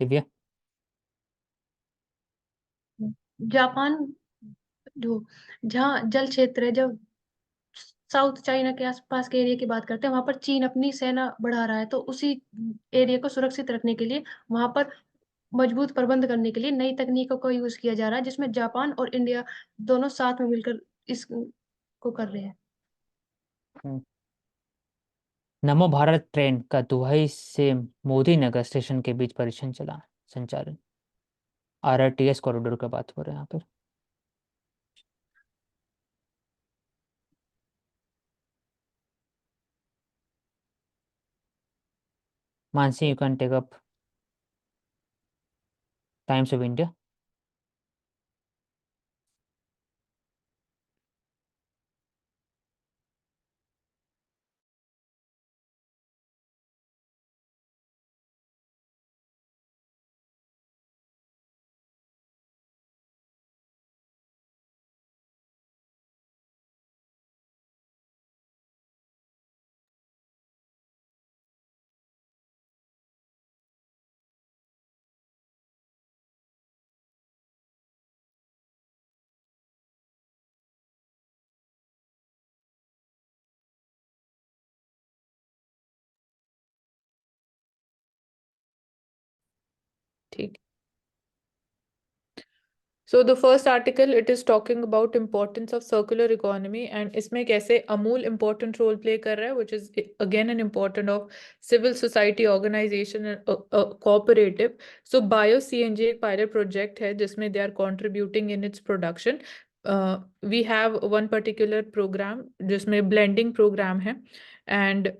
Divya. Japan जो जहाँ जल क्षेत्र है, जब साउथ चाइना के आसपास के एरिया की बात करते हैं, वहां पर चीन अपनी सेना बढ़ा रहा है, तो उसी एरिया को सुरक्षित रखने के लिए वहां पर मजबूत प्रबंध करने के लिए नई तकनीकों का यूज किया जा रहा है, जिसमें जापान और इंडिया दोनों साथ में मिलकर इस को कर रहे हैं। हम्म, नमो भारत ट्रेन का दुबई से मोदी नगर स्टेशन के बीच परिचालन चला संचालन। आरआरटीएस कॉरिडोर का बात हो रहा है यहाँ पर। Mansi, you can take up Times of India. ठीक. So the first article, it is talking about importance of circular economy and इसमें कैसे अमूल important role play कर रहा है, which is again an important of civil society organization and cooperative. So bio CNG एक pilot project है जिसमें they are contributing in its production. We have one particular program जिसमें blending program है, and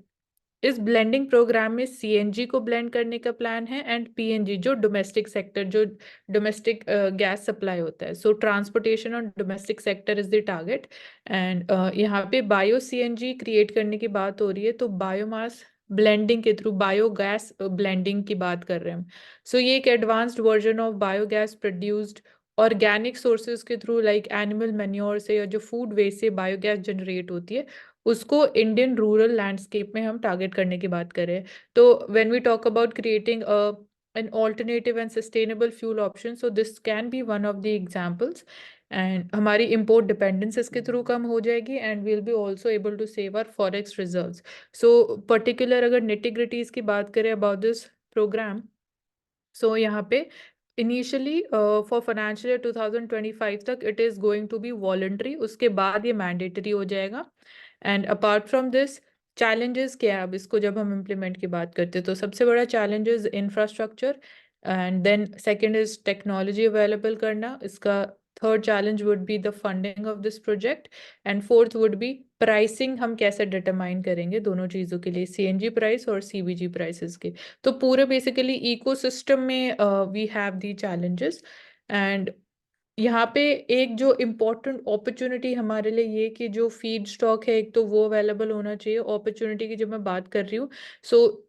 इस blending programme में CNG को blend करने का प्लान है एंड पीएनजी जो डोमेस्टिक सेक्टर, जो डोमेस्टिक गैस सप्लाई होता है. सो ट्रांसपोर्टेशन और domestic sector is the target. And यहाँ पे बायो सीएनजी क्रिएट करने की बात हो रही है, तो बायोमास ब्लेंडिंग के थ्रू बायोगैस ब्लेंडिंग की बात कर रहे हैं हम. सो ये एक advanced version of biogas produced organic sources के थ्रू, लाइक एनिमल मैन्योर से या जो फूड वेस्ट से बायोगैस जनरेट होती है, उसको इंडियन रूरल लैंडस्केप में हम टारगेट करने की बात कर रहे हैं. तो when we talk about creating an alternative and sustainable fuel option, so this can be one of the examples. And हमारी import dependence इसके थ्रू कम हो जाएगी and we'll be also able to save our forex reserves. So particular अगर nitty gritties की बात करें about this program, so यहाँ पे इनिशियली फॉर फाइनेंशियल ईयर 2025 तक it is going to be voluntary, उसके बाद ये मैंडेटरी हो जाएगा. And apart from this, challenges क्या है अब इसको जब हम इम्प्लीमेंट की बात करते हैं, तो सबसे बड़ा challenge is infrastructure, and then second is technology available करना. इसका third challenge would be the funding of this project, and fourth would be pricing. हम कैसे डिटरमाइन करेंगे दोनों चीज़ों के लिए, सीएनजी प्राइस और सीबीजी प्राइसेस के. तो पूरे बेसिकली इकोसिस्टम में we have the challenges. And यहाँ पे एक जो इम्पोर्टेंट अपॉर्चुनिटी हमारे लिए ये कि जो फीड स्टॉक है एक तो वो अवेलेबल होना चाहिए. अपॉर्चुनिटी की जब मैं बात कर रही हूँ, सो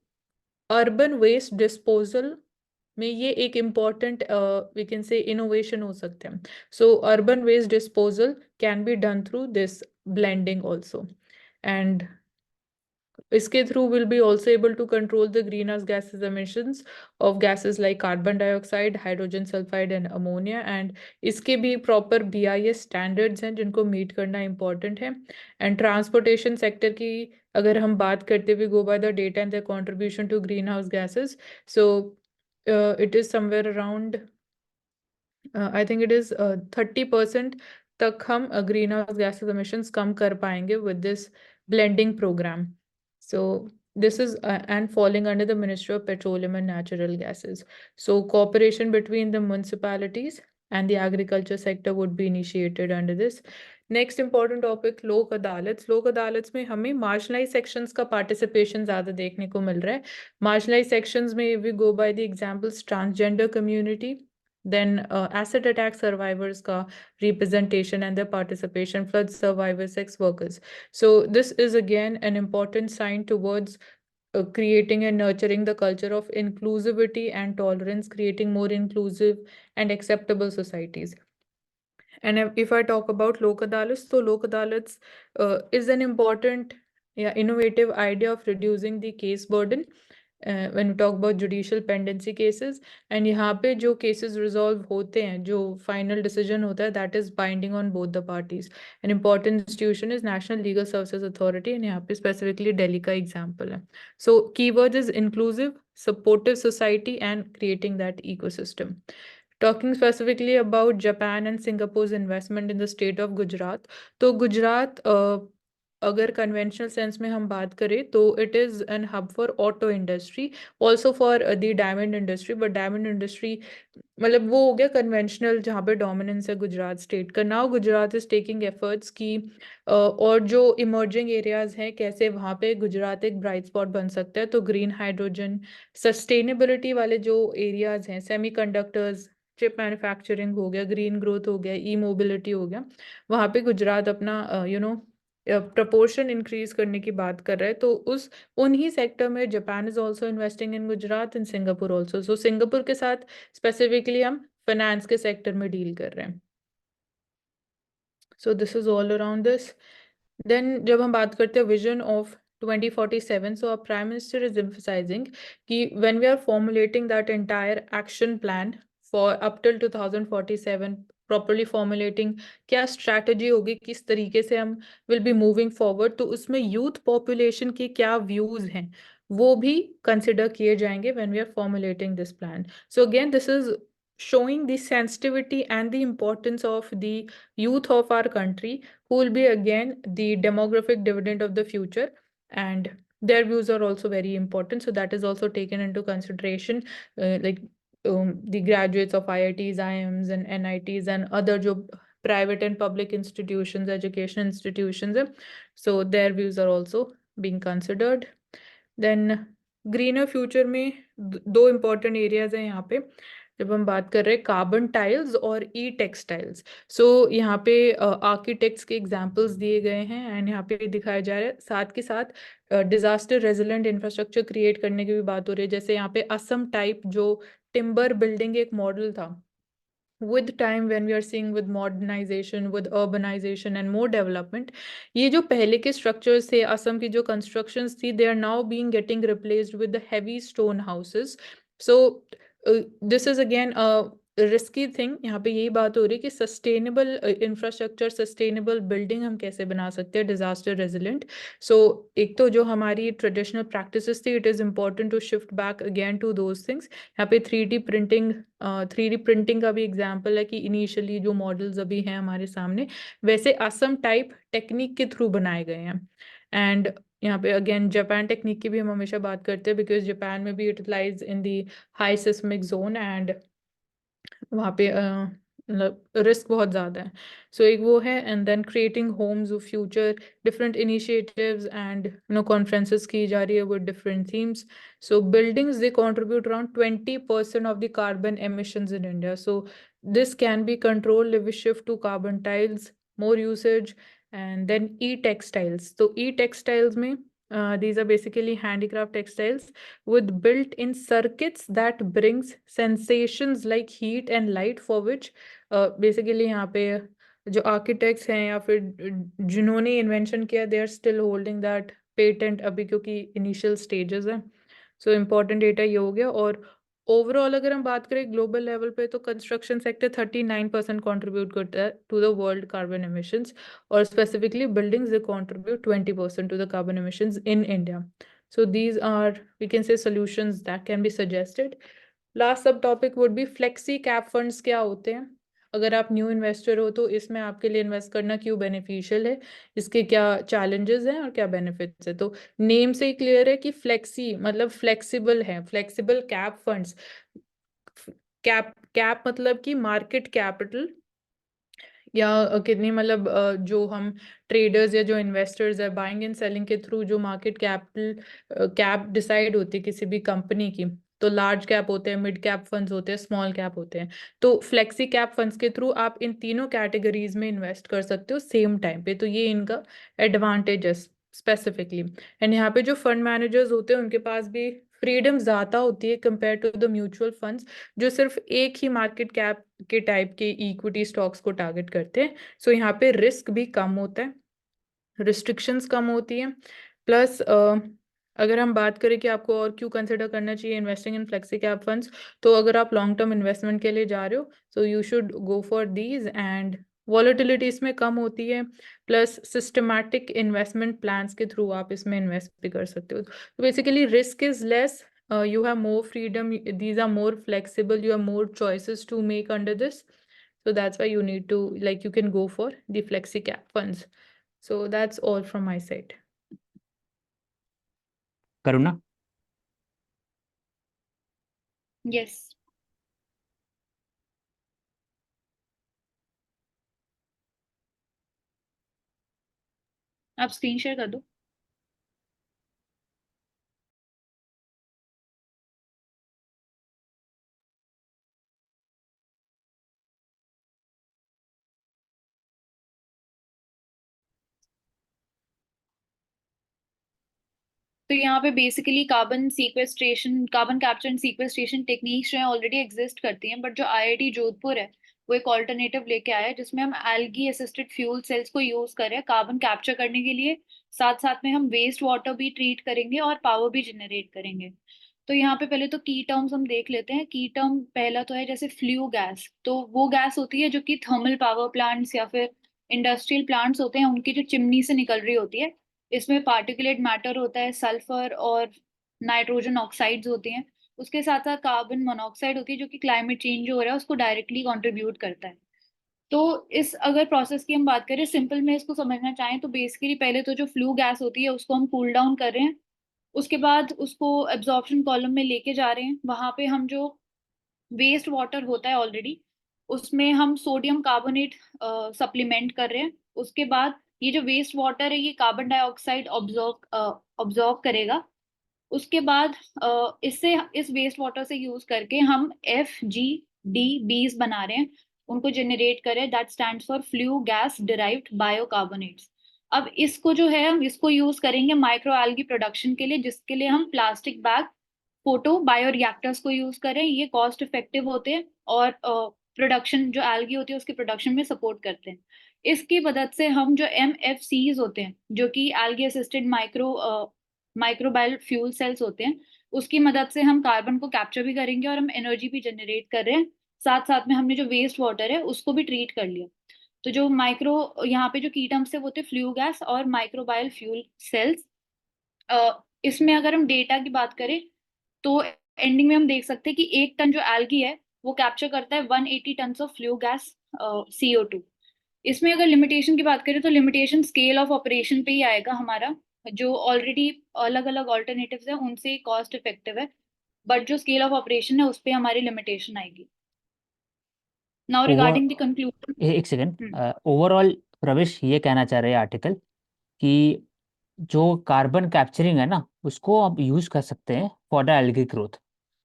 अर्बन वेस्ट डिस्पोजल में ये एक important we can say innovation हो सकते हैं. So urban waste disposal can be done through this blending also. And इसके थ्रू will be also able to control the green house gases emissions of gases like carbon dioxide, hydrogen sulphide and ammonia. And इसके भी proper BIS standards हैं जिनको meet करना important है. And transportation sector की अगर हम बात करते हुए go by the data and the contribution to green house gases, so it is somewhere around I think it is 30% तक हम ग्रीन हाउस गैसेज emissions कम कर पाएंगे with this blending program. So this is and falling under the Ministry of Petroleum and Natural Gases. So cooperation between the municipalities and the agriculture sector would be initiated under this. Next important topic, लोक अदालत. लोक अदालत में हमें marginalise sections का participation ज़्यादा देखने को मिल रहा है. मार्जिनलाइज सेक्शंस में we go by the examples transgender community, then acid attack survivors ka representation and their participation, flood survivors, sex workers. So this is again an important sign towards creating and nurturing the culture of inclusivity and tolerance, creating more inclusive and acceptable societies. And if I talk about Lok Adalats, so Lok Adalats is an important, yeah, innovative idea of reducing the case burden. When you talk about judicial pendency cases, and यहाँ पे जो cases resolve होते हैं, जो final decision होता है, that is binding on both the parties. An important institution is national legal services authority, and यहाँ पे स्पेसिफिकली दिल्ली का एग्जाम्पल है. So keyword is inclusive, supportive society, and creating that ecosystem. Talking specifically about Japan and Singapore's investment in the state of Gujarat, तो गुजरात अगर conventional sense में हम बात करें तो it is an hub for auto industry, also for the diamond industry. But diamond industry मतलब वो हो गया कन्वेंशनल जहाँ पे डोमिनेंस है गुजरात स्टेट का. Now Gujarat is taking efforts की और जो इमर्जिंग एरियाज हैं कैसे वहाँ पे गुजरात एक ब्राइट स्पॉट बन सकता है. तो ग्रीन हाइड्रोजन, सस्टेनेबिलिटी वाले जो एरियाज हैं, सेमीकंडक्टर्स, चिप मैन्युफैक्चरिंग हो गया, ग्रीन ग्रोथ हो गया, ई मोबिलिटी हो गया, वहाँ पे गुजरात अपना प्रपोर्शन इंक्रीज करने की बात कर रहा है. तो उन्हीं सेक्टर में Japan is also investing in Gujarat and Singapore also. So Singapore के साथ स्पेसिफिकली हम फाइनेंस के सेक्टर में डील कर रहे हैं. So this is all around this. Then जब हम बात करते हैं vision of 2047, so our prime minister is emphasizing कि when we are formulating that entire action plan for up till 2047, properly formulating क्या strategy होगी, किस तरीके से हम will be moving forward, तो उसमें youth population की क्या views हैं वो भी consider किए जाएंगे when we are formulating this plan. So again, this is showing the sensitivity and the importance of the youth of our country, who will be again the demographic dividend of the future, and their views are also very important. So that is also taken into consideration, the graduates of IITs, IIMs, and NITs, and other job private and public institutions, education institutions. So their views are also being considered. Then greener future में दो important areas हैं यहाँ पे जब हम बात कर रहे हैं, कार्बन टाइल्स और ई टेक्सटाइल्स. सो यहाँ पे आर्किटेक्ट्स के एग्जांपल्स दिए गए हैं एंड यहाँ पे दिखाया जा रहा है. साथ के साथ डिजास्टर रेजिलेंट इंफ्रास्ट्रक्चर क्रिएट करने की भी बात हो रही है. जैसे यहाँ पे असम टाइप जो टिम्बर बिल्डिंग एक मॉडल था, with time when we are seeing with modernization, with urbanization and more development, ये जो पहले के structures थे, असम की जो constructions थी, they are now being getting replaced with the heavy stone houses. So this is again a risky thing. यहाँ पे यही बात हो रही है कि sustainable infrastructure, sustainable building हम कैसे बना सकते हैं disaster resilient. So एक तो जो हमारी traditional practices थी, it is important to shift back again to those things. यहाँ पे 3D प्रिंटिंग का भी एग्जाम्पल है कि इनिशियली जो मॉडल्स अभी हैं हमारे सामने वैसे असम टाइप टेक्निक के थ्रू बनाए गए हैं. एंड यहाँ पे अगेन जापान टेक्निक की भी हम हमेशा बात करते हैं बिकॉज जापान में भी utilise in the high seismic zone and वहाँ पे मतलब रिस्क बहुत ज़्यादा है. सो एक वो है. And then creating homes of future, different initiatives and conferences की जा रही है with different themes. So buildings they contribute around 20% of the carbon emissions in India. So this can be controlled if we shift to carbon tiles, more usage. And then e-textiles. So e-textiles में these are basically handicraft textiles with built-in circuits that brings sensations like heat and light, for which basically यहाँ पे जो architects हैं या फिर जिन्होंने invention किया, they are still holding that patent अभी क्योंकि initial stages है. So important data ये हो गया. और ओवरऑल अगर हम बात करें ग्लोबल लेवल पे तो कंस्ट्रक्शन सेक्टर 39% कंट्रीब्यूट करता है to the world carbon emissions, और specifically buildings they contribute 20% to the carbon emissions in India. So these are, we can say, solutions that can be suggested. Last sub topic would be flexi cap funds क्या होते हैं. अगर आप new investor हो तो इसमें आपके लिए इन्वेस्ट करना क्यों बेनिफिशियल है, इसके क्या चैलेंजेस हैं और क्या बेनिफिट्स है. तो नेम से ही क्लियर है कि फ्लेक्सी मतलब फ्लेक्सिबल है. फ्लेक्सिबल कैप फंड्स, कैप मतलब कि मार्केट कैपिटल या कितनी मतलब जो हम ट्रेडर्स या जो इन्वेस्टर्स है बाइंग एंड सेलिंग के थ्रू जो मार्केट कैपिटल कैप डिसाइड होती है किसी भी कंपनी की. तो लार्ज कैप होते हैं, मिड कैप फंड्स होते हैं, स्मॉल कैप होते हैं. तो फ्लेक्सी कैप फंड्स के थ्रू आप इन तीनों कैटेगरीज में इन्वेस्ट कर सकते हो सेम टाइम पे. तो ये इनका एडवांटेज है स्पेसिफिकली. एंड यहाँ पे जो फंड मैनेजर्स होते हैं उनके पास भी फ्रीडम ज़्यादा होती है compare to the mutual funds जो सिर्फ एक ही मार्केट कैप के टाइप के इक्विटी स्टॉक्स को टारगेट करते हैं. सो यहाँ पे रिस्क भी कम होता है, रिस्ट्रिक्शंस कम होती हैं, प्लस अगर हम बात करें कि आपको और क्यों कंसिडर करना चाहिए investing in flexi cap funds, तो अगर आप लॉन्ग टर्म इन्वेस्टमेंट के लिए जा रहे हो so you should go for these, and volatility इसमें कम होती है, प्लस सिस्टमैटिक इन्वेस्टमेंट प्लान्स के थ्रू आप इसमें इन्वेस्ट भी कर सकते हो। तो basically risk is less, you have more freedom, these are more flexible, you have more choices to make under this, so that's why you need to, like, you can go for the flexi cap funds. So that's all from my side. Karuna? Yes, आप screen share कर दो। तो यहाँ पे basically carbon sequestration, carbon capture and sequestration techniques जो है already exist करती हैं, बट जो आईआईटी जोधपुर है वो एक ऑल्टरनेटिव लेके आया है जिसमें हम एल्गी असिस्टेड फ्यूल सेल्स को यूज कर रहे हैं कार्बन कैप्चर करने के लिए। साथ साथ में हम वेस्ट वाटर भी ट्रीट करेंगे और पावर भी जनरेट करेंगे। तो यहाँ पे पहले तो की टर्म्स हम देख लेते हैं। की टर्म पहला तो है जैसे फ्लू गैस, तो वो गैस होती है जो कि थर्मल पावर प्लांट्स या फिर इंडस्ट्रियल प्लांट्स होते हैं उनकी जो चिमनी से निकल रही होती है। इसमें पार्टिकुलेट मैटर होता है, सल्फर और नाइट्रोजन ऑक्साइड्स होती हैं। उसके साथ साथ कार्बन मोनोऑक्साइड होती है जो कि क्लाइमेट चेंज जो हो रहा है उसको डायरेक्टली कंट्रीब्यूट करता है। तो इस अगर प्रोसेस की हम बात करें सिंपल में इसको समझना चाहें तो बेसिकली पहले तो जो फ्लू गैस होती है उसको हम कूल डाउन कर रहे हैं, उसके बाद उसको एब्जॉर्प्शन कॉलम में लेके जा रहे हैं। वहां पे हम जो वेस्ट वाटर होता है ऑलरेडी उसमें हम सोडियम कार्बोनेट सप्लीमेंट कर रहे हैं। उसके बाद ये जो वेस्ट वाटर है ये कार्बन डाइऑक्साइड ऑब्जॉर्व करेगा। उसके बाद इससे इस वेस्ट वाटर से यूज करके हम FGDBs बना रहे हैं, उनको जनरेट करें, that stands for flue gas derived biocarbonates. अब इसको जो है हम इसको यूज करेंगे माइक्रो एल्गी प्रोडक्शन के लिए, जिसके लिए हम प्लास्टिक बैग फोटो बायोरिएक्टर्स को यूज करें। ये कॉस्ट इफेक्टिव होते हैं और प्रोडक्शन जो एल्गी होती है उसके प्रोडक्शन में सपोर्ट करते हैं। इसकी मदद से हम जो MFCs होते हैं जो कि algae assisted microbial fuel cells होते हैं उसकी मदद से हम कार्बन को कैप्चर भी करेंगे और हम एनर्जी भी जनरेट कर रहे हैं। साथ साथ में हमने जो वेस्ट वाटर है उसको भी ट्रीट कर लिया। तो जो माइक्रो यहाँ पे जो की टर्म्स है वो थे फ्लू गैस और माइक्रोबायल फ्यूल सेल्स। इसमें अगर हम डेटा की बात करें तो एंडिंग में हम देख सकते हैं कि 1 टन जो एल्गी है वो कैप्चर करता है 180 ton of flue gas CO2। इसमें अगर लिमिटेशन की बात करें तो लिमिटेशन स्केल ऑफ ऑपरेशन पे ही आएगा हमारा। जो ऑलरेडी अलग अलग ऑल्टरनेटिव्स है उनसे कॉस्ट इफेक्टिव है, बट जो स्केल ऑफ ऑपरेशन है उस पे हमारी लिमिटेशन आएगी। Now regarding the conclusion. एक सेकेंड, ओवरऑल प्रवेश ये कहना चाह रहे हैं आर्टिकल कि जो कार्बन कैप्चरिंग है ना उसको आप यूज कर सकते हैं for the algae growth.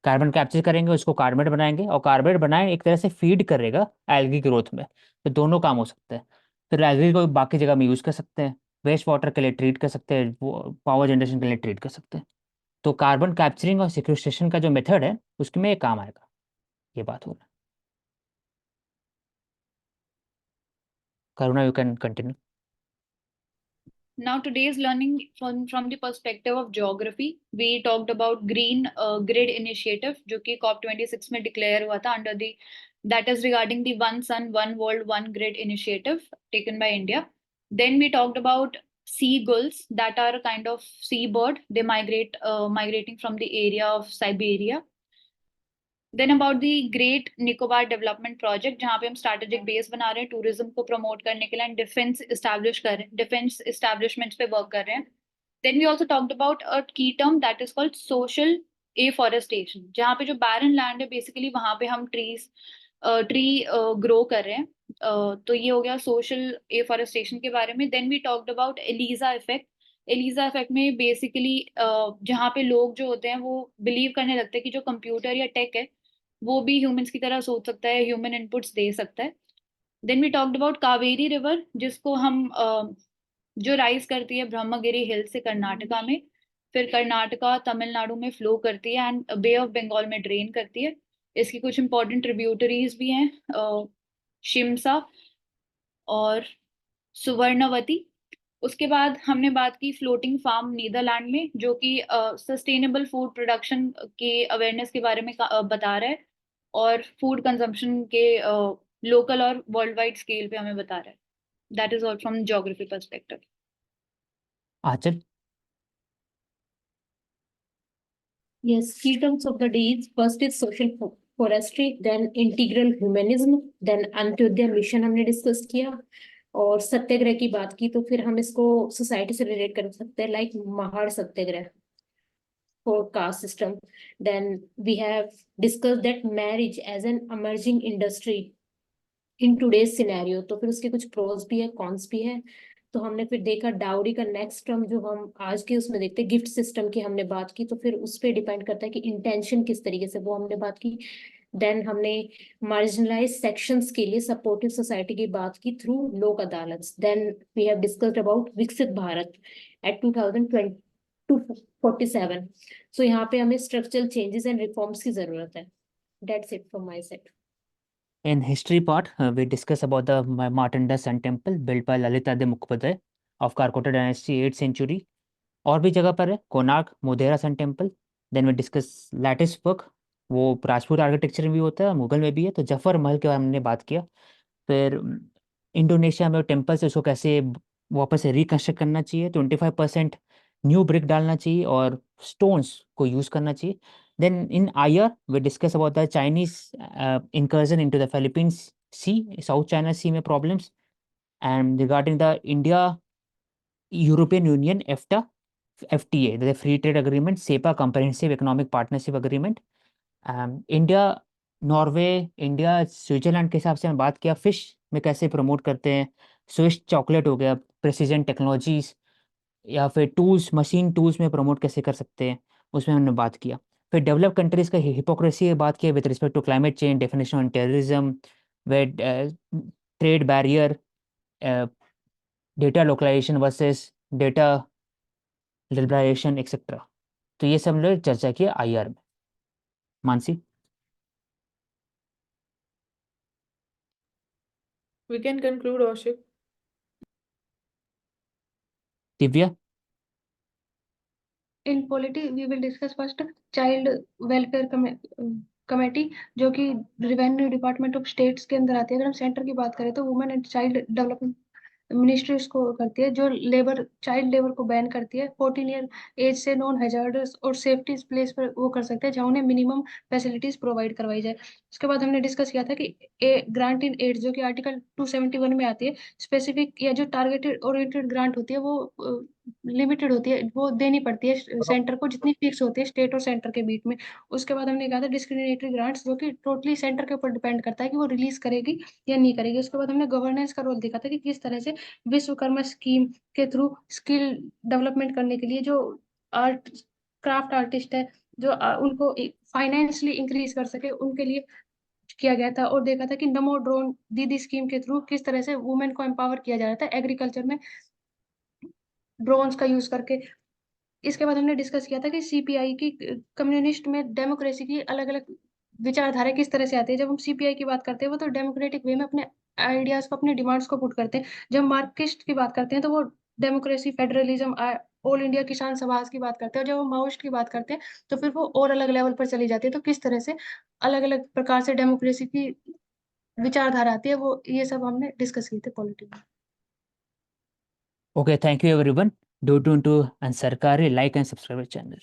Carbon capture करेंगे, उसको कार्बेट बनाएंगे, और कार्बेट बनाए एक तरह से फीड करेगा एल्गी ग्रोथ में। तो दोनों काम हो सकते हैं। फिर एल्गी को बाकी जगह में यूज कर सकते हैं, वेस्ट वाटर के लिए ट्रीट कर सकते हैं, वो पावर जनरेशन के लिए ट्रीट कर सकते हैं। तो कार्बन कैप्चरिंग और सिक्वेस्ट्रेशन का जो मेथड है उसके में ये काम आएगा। ये बात हो रहा है। Karuna, you can continue. Now today's learning from the perspective of geography, we talked about green grid initiative जो कि COP26 में declare हुआ था under the, that is regarding the One Sun One World One Grid initiative taken by India. Then we talked about seagulls that are a kind of seabird. They migrating from the area of Siberia. Then about the great Nicobar development project जहाँ पे हम strategic base बना रहे हैं tourism को promote करने के लिए, डिफेंस इस्टेब्लिश कर रहे हैं, डिफेंस इस्टेब्लिशमेंट्स पे वर्क कर रहे हैं। Then we also talked about a key term that is called social afforestation, जहाँ पे जो बैरन लैंड है बेसिकली वहां पे हम ट्री ग्रो कर रहे हैं। तो ये हो गया सोशल एफॉरेस्टेशन के बारे में। Then we talked about Eliza effect. Eliza effect में बेसिकली जहाँ पे लोग जो होते हैं वो बिलीव करने लगते हैं कि जो कंप्यूटर या टेक है वो भी ह्यूमंस की तरह सोच सकता है, ह्यूमन इनपुट्स दे सकता है। Then we talked about Kaveri river जिसको हम जो राइज करती है ब्रह्मगिरी हिल से कर्नाटका में, फिर कर्नाटका तमिलनाडु में फ्लो करती है एंड बे ऑफ बंगाल में ड्रेन करती है। इसकी कुछ इंपॉर्टेंट ट्रिब्यूटरीज भी हैं, शिमसा और सुवर्णवती। उसके बाद हमने बात की फ्लोटिंग फार्म नीदरलैंड में, जो कि सस्टेनेबल फूड प्रोडक्शन के अवेयरनेस के बारे में बता रहा है, और फूड कंजम्पशन के लोकल और वर्ल्ड वाइड स्केल पे हमें बता रहा है. That is all from geography perspective. Aanchal. Yes, key terms of the days. First is social forestry, then integral humanism, then Antyodaya mission हमने डिस्कस किया, और सत्याग्रह की बात की तो फिर हम इसको सोसाइटी से रिलेट कर सकते हैं, like Mahad Satyagraha for caste system. Then we have discussed that marriage as an emerging industry in today's scenario. तो फिर उसके कुछ प्रोज भी है, कॉन्स भी है. तो हमने फिर देखा डाउरी का नेक्स्ट टर्म जो हम आज के उसमें देखते हैं, गिफ्ट सिस्टम की हमने बात की, तो फिर उस पर डिपेंड करता है कि इंटेंशन किस तरीके से, वो हमने बात की. देन हमने मार्जिनलाइज सेक्शंस के लिए सपोर्टिव सोसाइटी की बात की through Lok Adalat. Then we have discussed about Viksit Bharat eight 2047. सो यहाँ पे हमें स्ट्रक्चरल चेंजेस एंड रिफॉर्म्स की जरूरत है. That's it from my side. In history part, we discuss about the Martanda Sun Temple built by Lalitadya Mukhopadhyay of Karkota Dynasty 8th century. और भी जगह पर है Konark Modhera sun temple. Then we discuss lattice work, वो Rajput architecture में भी होता है, मुगल में भी है, तो जफर महल के बारे में हमने बात किया. फिर इंडोनेशिया में टेम्पल्स है, उसको कैसे वापस से रिकंस्ट्रक्ट करना चाहिए, 25% न्यू ब्रिक डालना चाहिए और स्टोन्स को यूज़ करना चाहिए. Then in IR we discuss about the Chinese incursion into the Philippines Sea, South China Sea में problems, and regarding the India European Union FTA, the Free Trade Agreement, SEPA Comprehensive Economic Partnership Agreement, India Norway, India Switzerland के हिसाब से हम बात किया, fish में कैसे promote करते हैं, स्विस चॉकलेट हो गया, प्रेसिजन टेक्नोलॉजीज, या फिर टूल्स, मशीन टूल्स में प्रमोट कैसे कर सकते हैं, उसमें हमने बात किया. फिर डेवलप कंट्रीज का हिपोक्रेसी की बात की with respect to climate change, definition on terrorism, वेद trade barrier, data localisation versus data liberalisation etcetera. तो ये सब हम लोग चर्चा किया आईआर में. Mansi. We can conclude, Ashik. Divya. In polity, we will discuss first child welfare committee, जो कि रेवेन्यू डिपार्टमेंट ऑफ स्टेट्स के अंदर आती है. अगर हम सेंटर की बात करें तो women and child development ministry उसको करती है, जो लेबर, चाइल्ड लेबर को बैन करती है. 14 ईयर एज से नॉन हैजार्डस और सेफ्टी प्लेस पर वो कर सकते हैं जहाँ उन्हें मिनिमम फैसिलिटीज प्रोवाइड करवाई जाए. उसके बाद हमने डिस्कस किया था कि ग्रांट इन एड, जो कि आर्टिकल 271 में आती है, स्पेसिफिक या जो टारगेटेड ओरिएंटेड ग्रांट होती है वो लिमिटेड होती है, वो देनी पड़ती है सेंटर को, जितनी फिक्स होती है स्टेट और सेंटर के बीच में. उसके बाद हमने कहा था डिस्क्रिमिनेटरी ग्रांट्स, जो कि टोटली सेंटर के ऊपर डिपेंड करता है कि वो रिलीज करेगी या नहीं करेगी. उसके बाद हमने गवर्नेंस का रोल देखा था कि किस तरह से विश्वकर्मा स्कीम के थ्रू स्किल डेवलपमेंट करने के लिए जो आर्ट क्राफ्ट आर्टिस्ट है, जो उनको फाइनेंशियली इंक्रीज कर सके, उनके लिए किया गया था. और देखा था कि नमो ड्रोन दीदी स्कीम के थ्रू किस तरह से वुमेन को एम्पावर किया जा रहा था एग्रीकल्चर में ड्रोन्स का यूज करके. इसके बाद हमने डिस्कस किया था कि सीपीआई की, कम्युनिस्ट में डेमोक्रेसी की अलग अलग विचारधारा किस तरह से आती है. जब हम सीपीआई की बात करते हैं वो तो डेमोक्रेटिक वे में अपने आइडियाज को, अपने डिमांड्स को पुट करते हैं. जब मार्क्सिस्ट की बात करते हैं तो वो डेमोक्रेसी, फेडरलिज्म, ऑल इंडिया किसान सभा की बात करते हैं. और जब हम माओइस्ट की बात करते हैं तो फिर वो और अलग लेवल पर चली जाती है. तो किस तरह से अलग अलग प्रकार से डेमोक्रेसी की विचारधारा आती है, वो ये सब हमने डिस्कस किए थे पॉलिटिक्स में. Okay, thank you everyone. Do tune to and Sarkari, like and subscribe our channel.